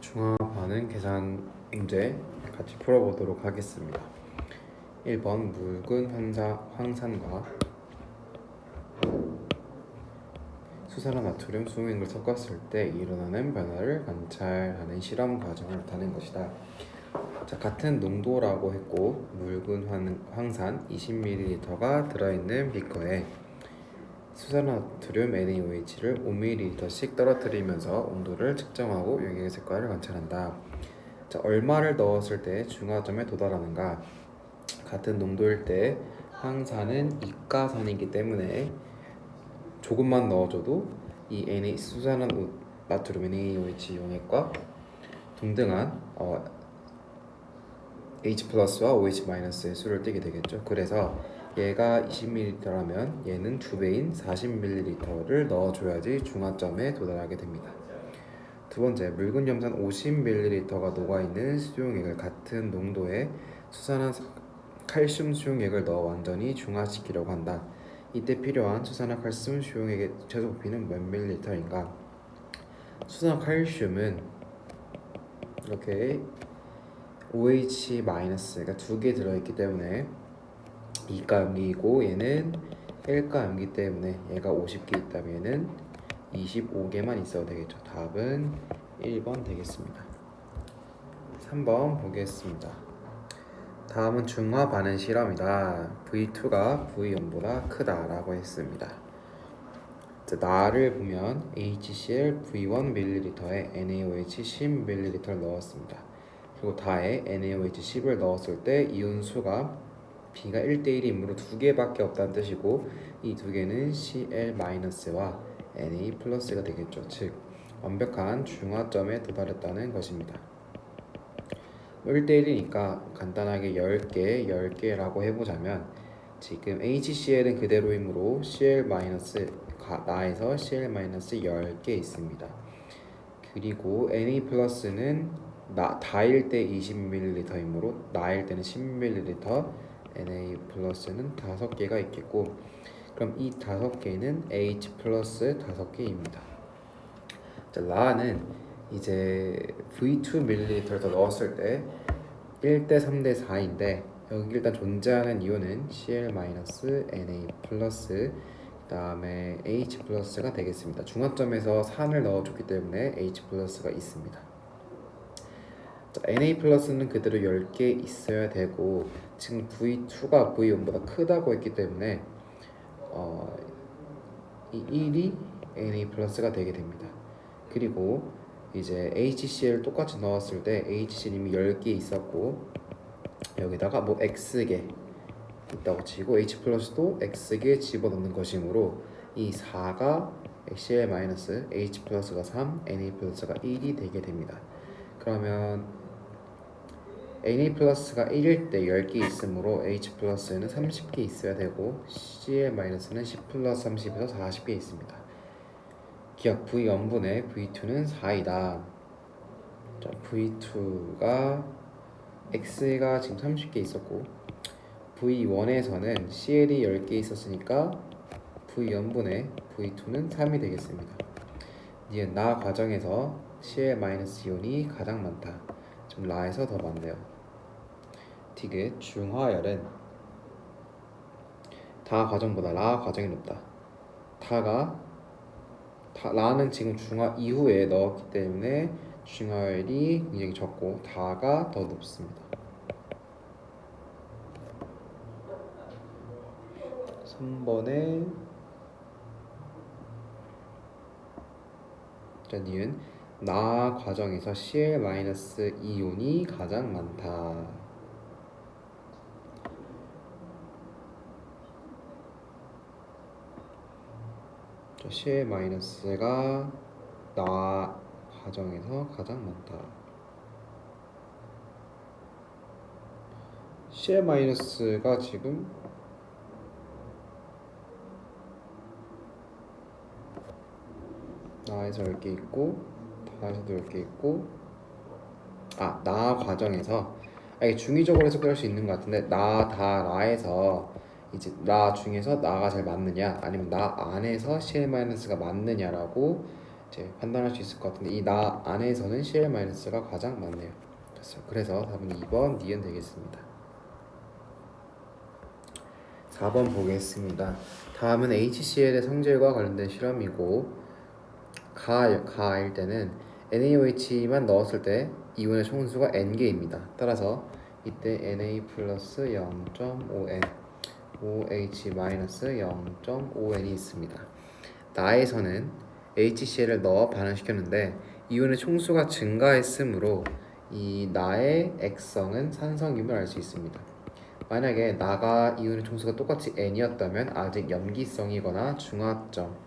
중화 반응 계산 문제 같이 풀어보도록 하겠습니다. 1번 묽은 황산과 수산화 나트륨 20mg을 섞었을 때 일어나는 변화를 관찰하는 실험 과정을 나타낸 것이다. 자, 같은 농도라고 했고 묽은 황산 20ml가 들어있는 비커에 수산화나트륨 NaOH를 5ml씩 떨어뜨리면서 온도를 측정하고 용액의 색깔을 관찰한다. 자, 얼마를 넣었을 때 중화점에 도달하는가? 같은 농도일 때 황산은 이가산이기 때문에 조금만 넣어줘도 이 수산화나트륨 NaOH 용액과 동등한 H+와 OH-의 수를 띠게 되겠죠. 그래서 얘가 20ml라면 얘는 2배인 40ml를 넣어줘야지 중화점에 도달하게 됩니다. 두 번째, 묽은 염산 50ml가 녹아있는 수용액을 같은 농도의 수산화 칼슘 수용액을 넣어 완전히 중화시키려고 한다. 이때 필요한 수산화 칼슘 수용액의 최소 부피는 몇 ml인가? 수산화 칼슘은 이렇게 OH-가 두 개 들어있기 때문에 이가염기이고 얘는 1가염기 때문에 얘가 50개 있다면 얘는 25개만 있어도 되겠죠. 답은 1번 되겠습니다. 3번 보겠습니다. 다음은 중화 반응 실험이다. V2가 V1보다 크다라고 했습니다. 나를 보면 HCl V1ml에 NaOH 10ml를 넣었습니다. 그리고 다에 NaOH 10을 넣었을 때 이온수가 B가 1대1이므로 두 개밖에 없다는 뜻이고 이 두 개는 Cl-와 Na+가 되겠죠. 즉 완벽한 중화점에 도달했다는 것입니다. 1대1이니까 간단하게 10개라고 해보자면 지금 HCl은 그대로이므로 나에서 Cl-10개 있습니다. 그리고 Na+는 다일 때 20ml이므로 나일 때는 10ml, Na+는 5개가 있겠고 그럼 이 5개는 H+ 5개입니다. 자, 라는 이제 V2ml를 더 넣었을 때 1대 3대 4인데 여기 일단 존재하는 이온은 Cl-Na+, 그 다음에 H+가 되겠습니다. 중화점에서 산을 넣어줬기 때문에 H+가 있습니다. 자, Na+는 그대로 10개 있어야 되고 지금 V2가 V1보다 크다고 했기 때문에 이 1이 Na+가 되게 됩니다. 그리고 이제 HCl 똑같이 넣었을 때 HCl 이미 10개 있었고 여기다가 뭐 X개 있다고 치고 H+도 X개 집어넣는 것이므로 이 4가 Cl- H+가 3, Na+가 1이 되게 됩니다. 그러면 Na+가 1일 때 10개 있으므로 H+는 30개 있어야 되고 Cl-는 10 플러스 30에서 40개 있습니다. 기억 V1분의 V2는 4이다. 자, V2가 X가 지금 30개 있었고 V1에서는 CL이 10개 있었으니까 V1분의 V2는 3이 되겠습니다. 니은 나 과정에서 Cl-이온이 가장 많다. 좀 라에서 더 많네요. 디귿 중화열은 다 과정보다 라 과정이 높다. 라는 지금 중화 이후에 넣었기 때문에 중화열이 굉장히 적고 다가 더 높습니다. 3번에 니은 나 과정에서 Cl-이온이 가장 많다. Cl-가 나 과정에서 가장 많다. Cl-가 지금 나에서 10개 있고 다에서도 10개 있고 나 과정에서 이게 중의적으로 해석할 수 있는 것 같은데 라에서 이제 나 중에서 나가 제일 맞느냐 아니면 나 안에서 Cl-가 맞느냐라고 이제 판단할 수 있을 것 같은데 이 나 안에서는 CL-가 가장 많네요. 됐어요. 그래서 답은 2번 니은 되겠습니다. 4번 보겠습니다. 다음은 HCl의 성질과 관련된 실험이고 가일 때는 NaOH만 넣었을 때 이온의 총수가 N개입니다. 따라서 이때 Na 플러스 0.5N OH 마이너스 0.5N이 있습니다. 나에서는 HCl을 넣어 반응시켰는데 이온의 총수가 증가했으므로 이 나의 액성은 산성임을 알 수 있습니다. 만약에 나가 이온의 총수가 똑같이 N이었다면 아직 염기성이거나 중화점까지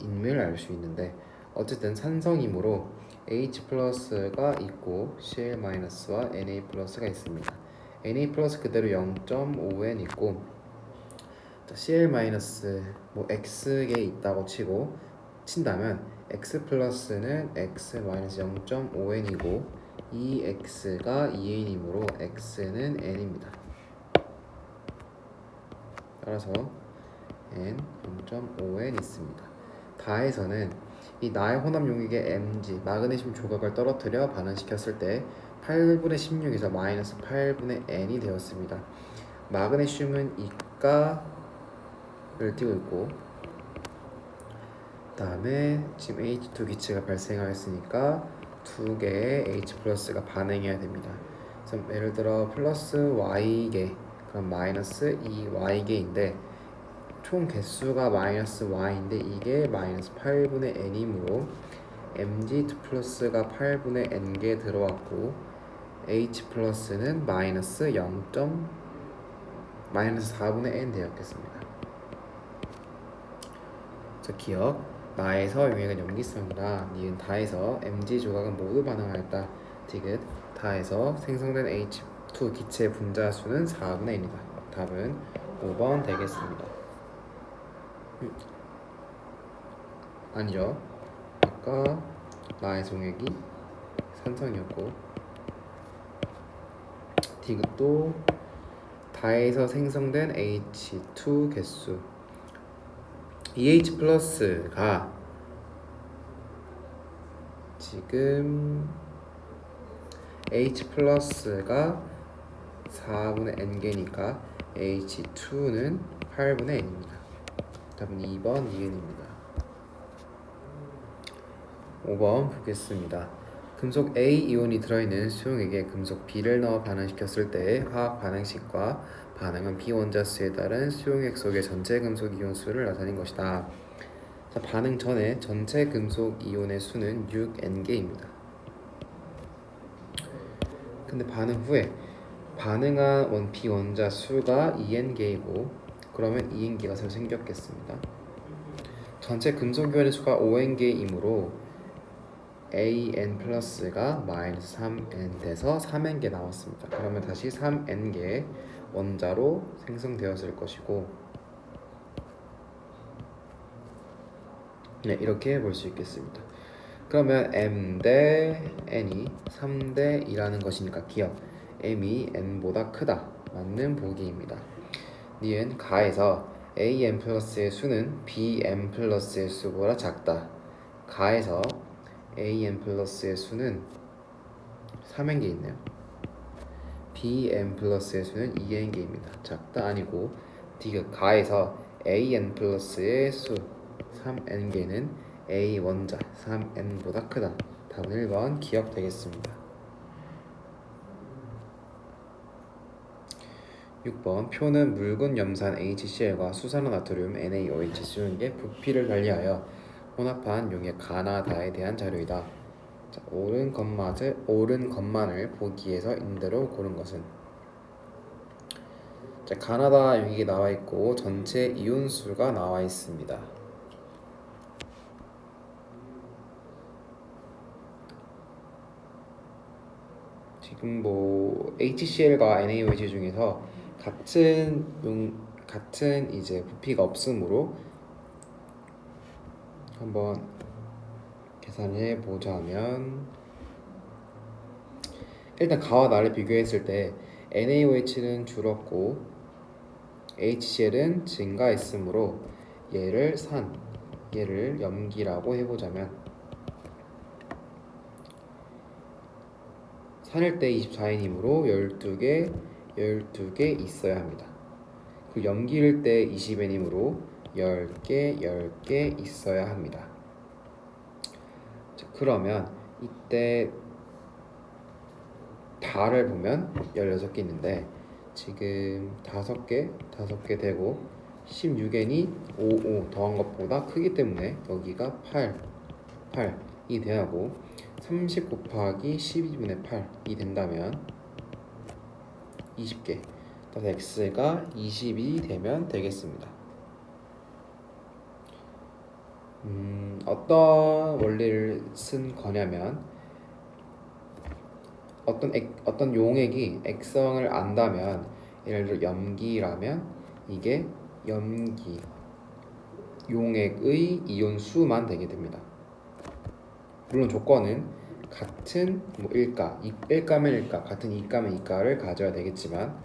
임을 알 수 있는데 어쨌든 산성이므로 H 플러스가 있고 Cl-와 Na 플러스가 있습니다. Na 플러스 그대로 0.5N 있고 Cl 뭐 X에 있다고 친다면 X 플러스는 X 0.5N이고 이 X가 2N이므로 X는 N입니다. 따라서 N 0.5N 있습니다. 다에서는 이 나의 혼합 용액의 Mg 마그네슘 조각을 떨어뜨려 반응시켰을 때 8분의 16에서 마이너스 8분의 N이 되었습니다. 마그네슘은 이가를 띄고 있고 다음에 지금 H2 기체가 발생하였으니까 두 개의 H 플러스가 반응해야 됩니다. 그래서 예를 들어 플러스 Y개 그럼 마이너스 2Y개인데 총 개수가 마이너스 Y인데 이게 마이너스 8분의 N이므로 Mg2 플러스가 8분의 N개 들어왔고 H 플러스는 마이너스 4분의 N 되었겠습니다. 자, 기억 나에서 용액은 염기성이다. 니은 다에서 Mg 조각은 모두 반응하였다. 디귿 다에서 생성된 H2 기체 분자 수는 4분의 1이다. 답은 5번 되겠습니다. 아니죠. 아까 나에서 용액이 산성이었고 디귿도 다에서 생성된 H2 개수 EH 플러스가 지금 H 플러스가 4분의 N개니까 H2는 8분의 N입니다. 답은 2번 니은입니다. 5번 보겠습니다. 금속 A 이온이 들어있는 수용액에 금속 B를 넣어 반응시켰을 때의 화학 반응식과 반응은 비원자수에 따른 수용액 속의 전체 금속 이온 수를 나타낸 것이다. 자, 반응 전에 전체 금속 이온의 수는 6N개입니다. 근데 반응 후에 반응한 비원자 수가 2N개이고 그러면 2N개가 새로 생겼겠습니다. 전체 금속 이온의 수가 5N개이므로 AN 플러스가 마이너스 3N 돼서 3N개 나왔습니다. 그러면 다시 3N개 원자로 생성되었을 것이고 네, 이렇게 볼 수 있겠습니다. 그러면 M 대 N이 3대 2라는 것이니까 기억 M이 N보다 크다 맞는 보기입니다. 니은 가에서 AN 플러스의 수는 BM 플러스의 수보다 작다. 가에서 AN 플러스의 수는 3N개 있네요. BM 플러스의 수는 2N개입니다. 작다 아니고 디귿 가에서 AN 플러스의 수 3N개는 A 원자 3N보다 크다. 답은 1번 기억 되겠습니다. 6번 표는 묽은 염산 HCl과 수산화 나트륨 NaOH 수용액의 부피를 달리하여 혼합한 용액 가나다에 대한 자료이다. 자, 옳은 것만을 보기에서 인대로 고른 것은 자, 가나다 용액이 나와 있고 전체 이온 수가 나와 있습니다. 지금 뭐 HCl과 NaOH 중에서 같은 이제 부피가 없으므로 한번 계산해 보자면 일단 가와 나를 비교했을 때 NaOH는 줄었고 HCl은 증가했으므로 얘를 산 얘를 염기라고 해보자면 산일 때 24N이므로 12개 있어야 합니다. 그 염기일 때 20N이므로 10개 있어야 합니다. 자, 그러면 이때 다를 보면 16개 있는데 지금 5개 되고 16N이 5 더한 것보다 크기 때문에 여기가 8이 되고 30 곱하기 12분의 8이 된다면 20개 따라서 x가 20이 되면 되겠습니다. 어떤 원리를 쓴 거냐면 어떤 용액이 액성을 안다면 예를 들어 염기라면 이게 염기 용액의 이온 수만 되게 됩니다. 물론 조건은 같은 일가면 일가, 같은 이가면 이가를 가져야 되겠지만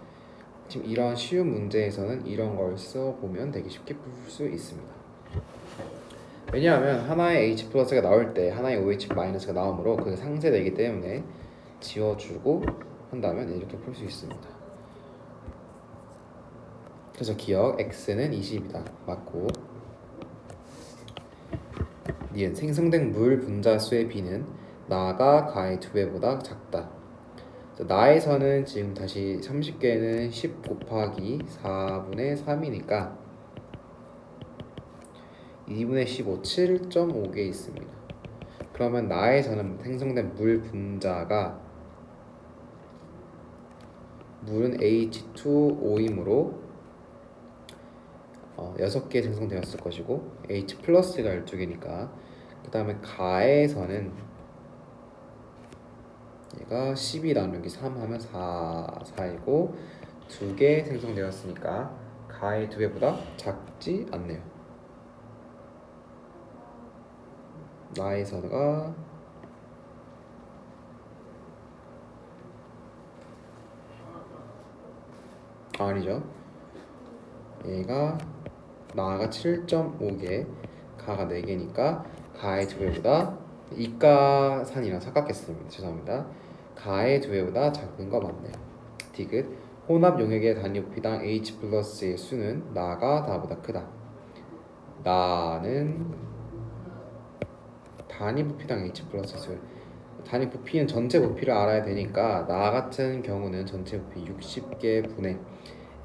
지금 이런 쉬운 문제에서는 이런 걸 써보면 되게 쉽게 풀 수 있습니다. 왜냐하면 하나의 H 플러스가 나올 때 하나의 OH 마이너스가 나오므로 그게 상쇄되기 때문에 지워주고 한다면 이렇게 풀 수 있습니다. 그래서 기억 X는 20이다. 맞고 니은 생성된 물 분자수의 B는 나가 가의 2배보다 작다. 나에서는 지금 다시 30개는 10 곱하기 4분의 3이니까 2분의 15, 7.5개 있습니다. 그러면 나에서는 생성된 물 분자가 물은 H2O이므로 6개 생성되었을 것이고 H 플러스가 12개니까 그 다음에 가에서는 얘가 12 나누기 3 하면 4이고 2개 생성되었으니까 가의 2배보다 작지 않네요. 나에서가 아니죠. 얘가 나가 7.5개, 가가 4개니까 가의 2배보다 이가산이랑 삭각했습니다. 죄송합니다. 가의 2배보다 작은 거 맞네요. 디귿 혼합 용액의 단위 부피당 H 플러스의 수는 나가 다보다 크다. 나는 단위 부피당 H 플러스 수, 단위 부피는 전체 부피를 알아야 되니까 나 같은 경우는 전체 부피 60개 분의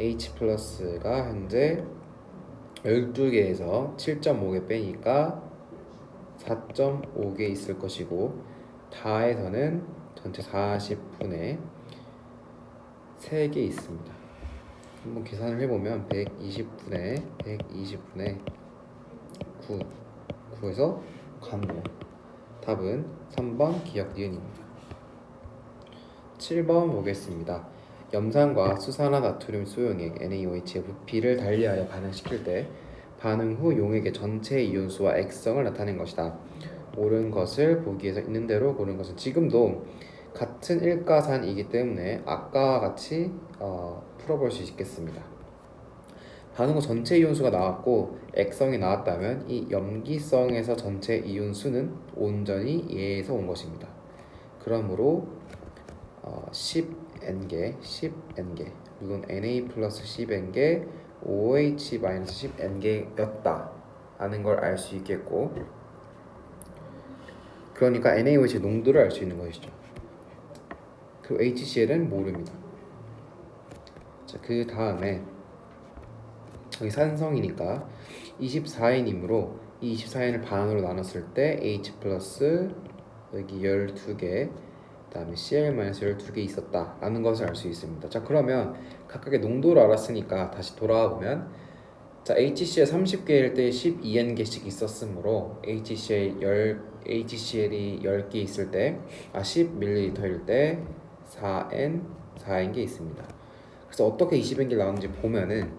H 플러스가 현재 12개에서 7.5개 빼니까 4.5개 있을 것이고 다에서는 전체 40분의 3개 있습니다. 한번 계산을 해보면 120분의 9에서 같네요. 답은 3번 기억 니은입니다. 7번 보겠습니다. 염산과 수산화나트륨 수용액 NaOH의 부피를 달리하여 반응시킬 때 반응 후 용액의 전체 이온수와 액성을 나타낸 것이다. 옳은 것을 보기 위해서 있는 대로 고른 것은 지금도 같은 일가산이기 때문에 아까와 같이 풀어볼 수 있겠습니다. 반응 후 전체 이온수가 나왔고 액성이 나왔다면 이 염기성에서 전체 이온수는 온전히 얘에서 온 것입니다. 그러므로 10N개 물론 Na 플러스 10N개 OH 마이너스 10N개였다 라는 걸 알 수 있겠고 그러니까 NaOH의 농도를 알 수 있는 것이죠. 그리고 HCl은 모릅니다. 자, 그 다음에 여기 산성이니까 24N이므로 이 24N을 반으로 나눴을 때 H 플러스 여기 12개 그 다음에 Cl-12개 있었다 라는 것을 알 수 있습니다. 자, 그러면 각각의 농도를 알았으니까 다시 돌아와 보면 자, HCl 30개일 때 12N개씩 있었으므로 HCl이 10개 있을 때 10ml일 때 4N개 있습니다. 그래서 어떻게 20N개를 나오는지 보면은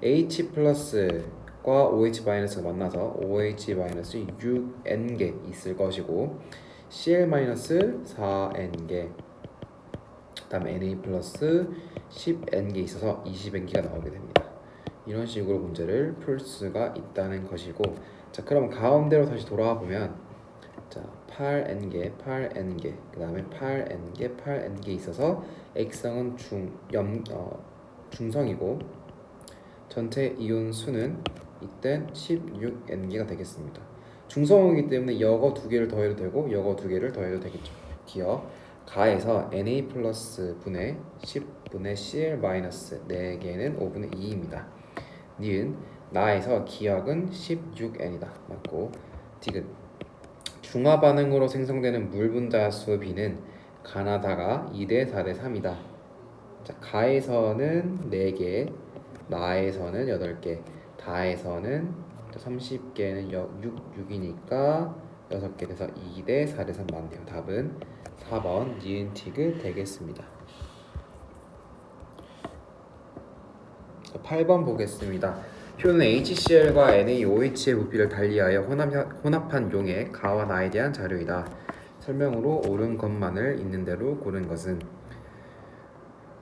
H 플러스과 OH 마이너스가 만나서 OH 마이너스 6N개 있을 것이고 Cl 마이너스 4N개 그 다음에 Na 플러스 10N개 있어서 20N개가 나오게 됩니다. 이런 식으로 문제를 풀 수가 있다는 것이고 자, 그럼 가운데로 다시 돌아와 보면 자, 8n개, 8n개, 그 다음에 8n개, 8n개 있어서 X성은 중성이고 전체 이온 수는 이땐 16n개가 되겠습니다. 중성이기 때문에 여거 두 개를 더해도 되고 여거 두 개를 더해도 되겠죠. 기억 가에서 Na 플러스 분의 10분의 Cl 마이너스 4개는 5분의 2입니다. 니은 나에서 기억은 16n이다. 맞고 디귿 중화 반응으로 생성되는 물 분자 수 B는 가나다가 2대 4대 3이다. 자, 가에서는 4개, 나에서는 8개, 다에서는 30개는 6이니까 6개 돼서 2대 4대 3 맞네요. 답은 4번 니은 티귿 되겠습니다. 8번 보겠습니다. 표는 HCl과 NaOH의 부피를 달리하여 혼합한 용의 가와 나에 대한 자료이다. 설명으로 옳은 것만을 있는 대로 고른 것은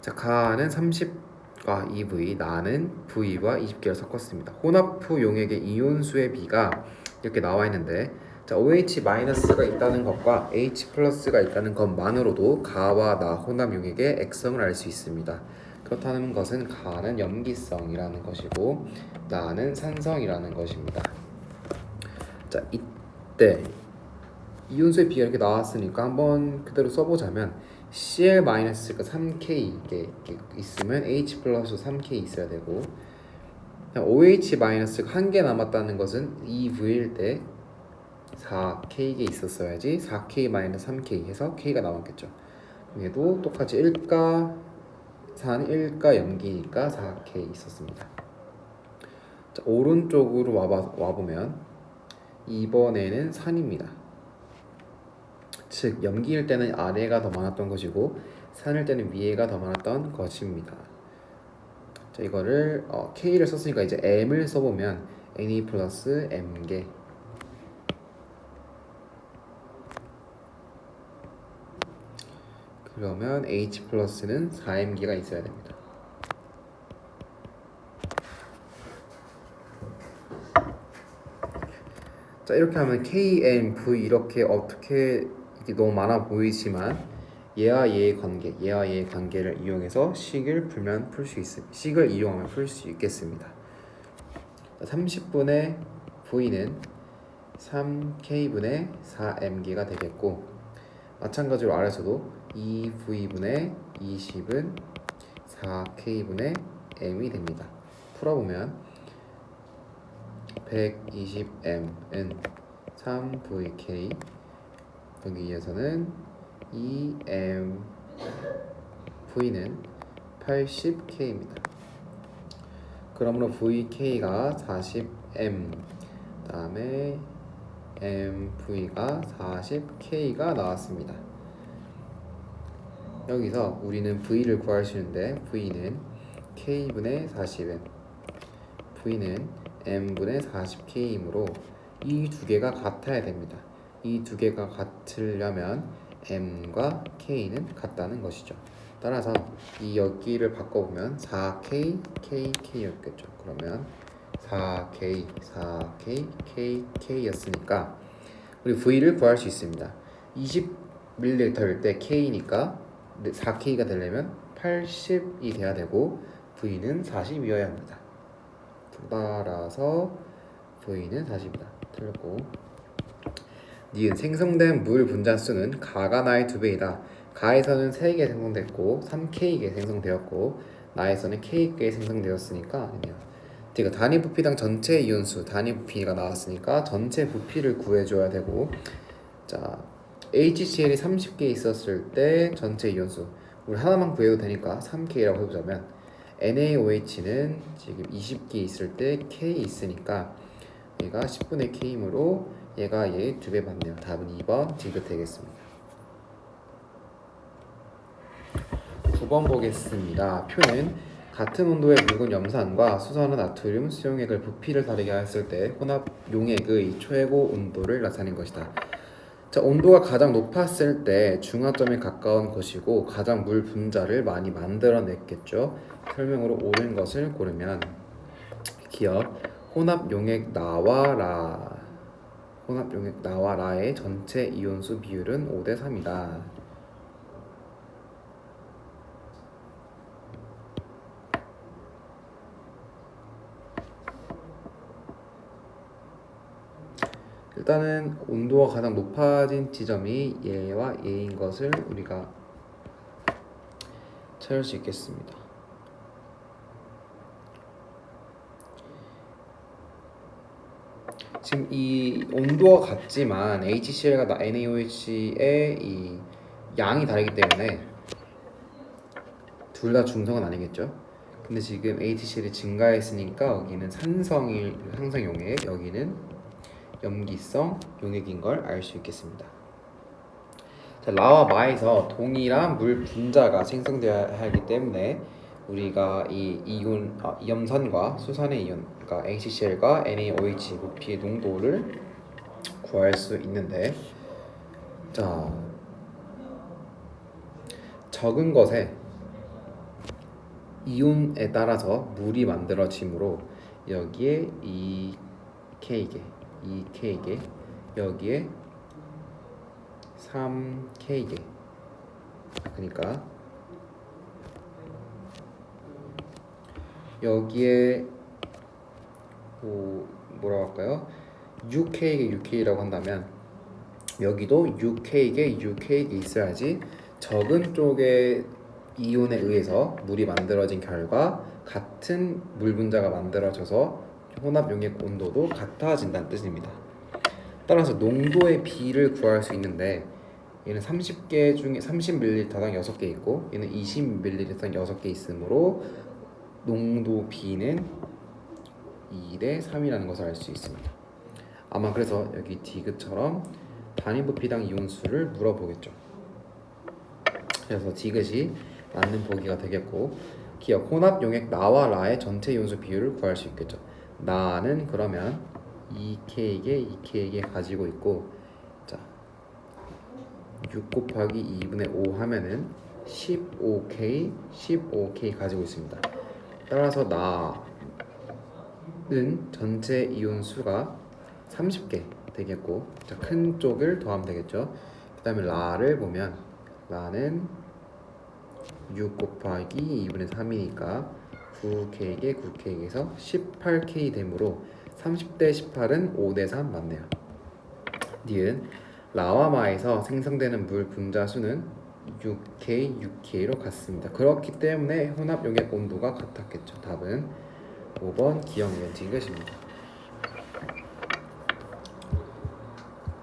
자, 가는 30과 2V, 나는 V와 20개를 섞었습니다. 혼합 후 용액의 이온수의 비가 이렇게 나와 있는데 자, OH-가 있다는 것과 H+가 있다는 것만으로도 가와 나 혼합 용액의 액성을 알 수 있습니다. 그렇다는 것은 가는 염기성이라는 것이고 나는 산성이라는 것입니다. 자, 이때 이온수의 비가 이렇게 나왔으니까 한번 그대로 써보자면 Cl-가 3K 이게 있으면 H 플러스 3K 있어야 되고 OH-가 1개 남았다는 것은 2V일 때 4K가 있었어야지 4K-3K 해서 K가 남았겠죠. 얘도 똑같이 1가 산 1가 염기니까 4K 있었습니다. 자, 오른쪽으로 와보면 이번에는 산입니다. 즉 염기일 때는 아래가 더 많았던 것이고 산일 때는 위에가 더 많았던 것입니다. 자, 이거를 K를 썼으니까 이제 M을 써보면 Na 플러스 M개 그러면 H 플러스는 4mg가 있어야 됩니다. 자, 이렇게 하면 K, N, V 이렇게 어떻게 너무 많아 보이지만 얘와 얘의 관계를 이용해서 식을 이용하면 풀 수 있겠습니다. 30분의 V는 3K분의 4mg가 되겠고 마찬가지로 아래서도 2V분의 20은 4K분의 M이 됩니다. 풀어보면 120M은 3VK 여기에서는 2M V는 80K입니다. 그러므로 VK가 40M 다음에 MV가 40K가 나왔습니다. 여기서 우리는 V를 구할 수 있는데 V는 K분의 40M V는 M분의 40K이므로 이 두 개가 같아야 됩니다. 이 두 개가 같으려면 M과 K는 같다는 것이죠. 따라서 이 여기를 바꿔보면 4K, KK였겠죠. 그러면 4K, 4K, KK였으니까 우리 V를 구할 수 있습니다. 20ml일 때 K니까 4K가 되려면 80이 돼야 되고 V는 40이어야 합니다. 따라서 V는 40이다. 틀렸고 니은 생성된 물 분자수는 가가 나의 2배이다. 가에서는 3개 생성됐고 3K개 생성되었고 나에서는 K개 생성되었으니까 아니네요. 그러니까 단위 부피당 전체 이온수 단위 부피가 나왔으니까 전체 부피를 구해줘야 되고 자 HCl이 30개 있었을 때 전체 이온수 우리 하나만 구해도 되니까 3K라고 해보자면 NaOH는 지금 20개 있을 때 K 있으니까 얘가 10분의 K이므로 얘가 얘의 2배 받네요. 답은 2번 디귿 되겠습니다. 9번 보겠습니다. 표는 같은 온도의 묽은 염산과 수산화 나트륨 수용액을 부피를 다르게 하였을 때 혼합 용액의 최고 온도를 나타낸 것이다. 자, 온도가 가장 높았을 때 중화점에 가까운 것이고 가장 물 분자를 많이 만들어냈겠죠. 설명으로 옳은 것을 고르면 기억 혼합 용액 나와라 혼합 용액 나와 라의 전체 이온수 비율은 5대 3이다. 일단은 온도가 가장 높아진 지점이 얘와 얘인 것을 우리가 찾을 수 있겠습니다. 지금 이 온도가 같지만 HCl과 NaOH의 이 양이 다르기 때문에 둘 다 중성은 아니겠죠. 근데 지금 HCl이 증가했으니까 여기는 산성 용액, 여기는 염기성 용액인 걸 알 수 있겠습니다. 자, 라와 마에서 동일한 물 분자가 생성되어야 하기 때문에 우리가 이 이온, 염산과 수산의 이온, 그러니까 HCl과 NaOH 부피의 농도를 구할 수 있는데, 자, 적은 것에 이온에 따라서 물이 만들어지므로 여기에 2K개, 여기에 3K개. 그러니까 여기에 뭐라고 할까요? 6K개 6K라고 한다면 여기도 6K개 있어야지 적은 쪽의 이온에 의해서 물이 만들어진 결과 같은 물 분자가 만들어져서 혼합 용액 온도도 같아진다는 뜻입니다. 따라서 농도의 비를 구할 수 있는데 얘는 30개 중에 30ml당 6개 있고 얘는 20ml당 6개 있으므로 농도 B는 2대 3이라는 것을 알 수 있습니다. 아마 그래서 여기 디귿처럼 단위 부피당 이온수를 물어보겠죠. 그래서 디귿이 맞는 보기가 되겠고, 기억 혼합 용액 나와 라의 전체 이온수 비율을 구할 수 있겠죠. 나는 그러면 2K개 가지고 있고, 자, 6 곱하기 2분의 5 하면은 15K 가지고 있습니다. 따라서 나는 전체 이온 수가 30개 되겠고, 자, 큰 쪽을 더하면 되겠죠. 그 다음에 라를 보면 라는 6 곱하기 2분의 3이니까 9K에서 18K 되므로 30대 18은 5대 3 맞네요. 니은 라와 마에서 생성되는 물 분자 수는 6K로 같습니다. 그렇기 때문에 혼합 용액 온도가 같았겠죠. 답은 5번 기억니은 디귿입니다.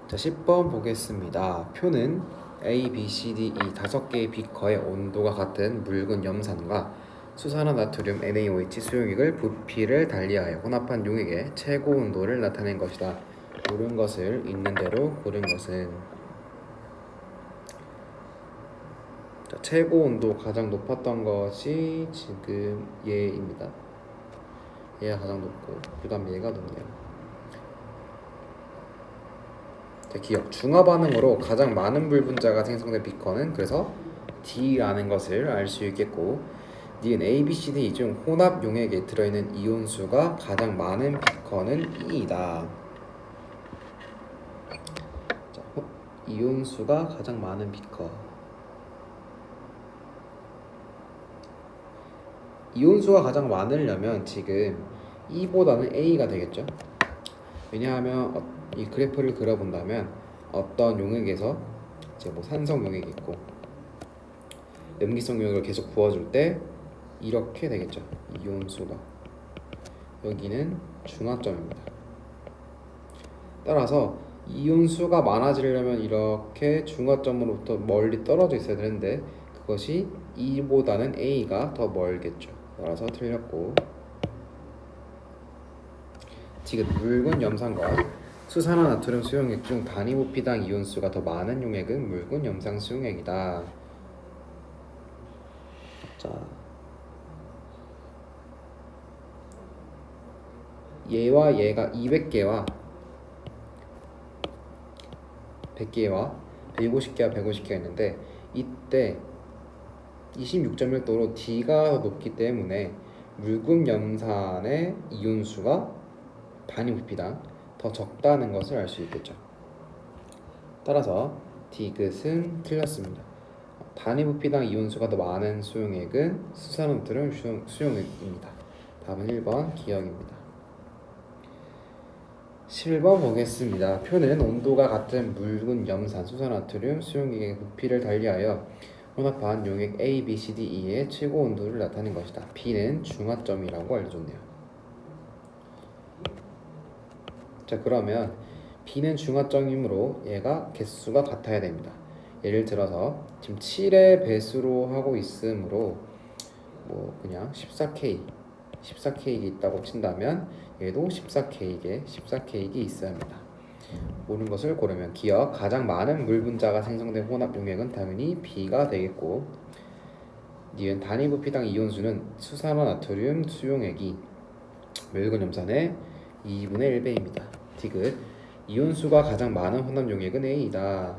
자, 10번 보겠습니다. 표는 A, B, C, D, E 5개의 비커의 온도가 같은 묽은 염산과 수산화나트륨 NaOH 수용액을 부피를 달리하여 혼합한 용액의 최고 온도를 나타낸 것이다. 고른 것을 있는 대로 고른 것은, 자, 최고 온도 가장 높았던 것이 지금 얘입니다. 얘가 가장 높고 그 다음 얘가 높네요. 기억 중화 반응으로 가장 많은 물 분자가 생성된 비커는 그래서 D라는 것을 알 수 있겠고, 니은 A, B, C, D 중 혼합 용액에 들어있는 이온수가 가장 많은 비커는 E이다. 자, 이온수가 가장 많은 비커. 이온수가 가장 많으려면 지금 E보다는 A가 되겠죠. 왜냐하면 이 그래프를 그려본다면 어떤 용액에서 이제 뭐 산성 용액이 있고 염기성 용액을 계속 부어줄 때 이렇게 되겠죠. 이온수가 여기는 중화점입니다. 따라서 이온수가 많아지려면 이렇게 중화점으로부터 멀리 떨어져 있어야 되는데 그것이 E보다는 A가 더 멀겠죠. 따라서 틀렸고, 지금 묽은 염산과 수산화나트륨 수용액 중 단위 부피당 이온수가 더 많은 용액은 묽은 염산 수용액이다. 자, 얘와 얘가 200개와 100개와 150개와 150개가 있는데 이때 26.1도로 D가 높기 때문에 묽은 염산의 이온수가 단위 부피당 더 적다는 것을 알 수 있겠죠. 따라서 디귿은 틀렸습니다. 단위 부피당 이온수가 더 많은 수용액은 수산화나트륨 수용액입니다. 답은 1번 기억입니다. 11번 보겠습니다. 표는 온도가 같은 묽은 염산 수산화나트륨 수용액의 부피를 달리하여 혼합한 용액 A, B, C, D, E의 최고 온도를 나타낸 것이다. B는 중화점이라고 알려줬네요. 자, 그러면 B는 중화점이므로 얘가 개수가 같아야 됩니다. 예를 들어서 지금 7의 배수로 하고 있으므로 뭐 그냥 14K가 있다고 친다면 얘도 14K가 있어야 합니다. 모르는 것을 고르면 기억 가장 많은 물 분자가 생성된 혼합 용액은 당연히 B가 되겠고, 니은 단위 부피당 이온수는 수산화나트륨 수용액이 묽은 염산의 2분의 1배입니다. 디귿 이온수가 가장 많은 혼합 용액은 A이다.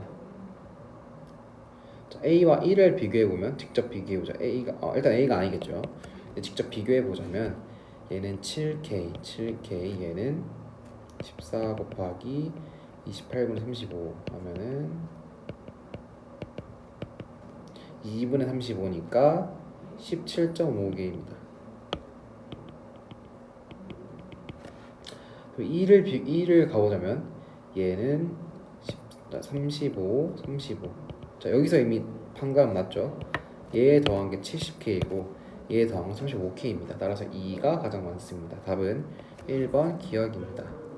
자, A와 1을 비교해보면 직접 비교해보자. 일단 A가 아니겠죠. 직접 비교해보자면 얘는 7K 얘는 14 곱하기 28분의 35 하면은 2분의 35니까 17.5개입니다. 2를 가보자면 얘는 35. 자, 여기서 이미 판가름 났죠. 얘에 더한 게 70K이고 얘에 더한 건 35K입니다. 따라서 2가 가장 많습니다. 답은 1번 기억입니다.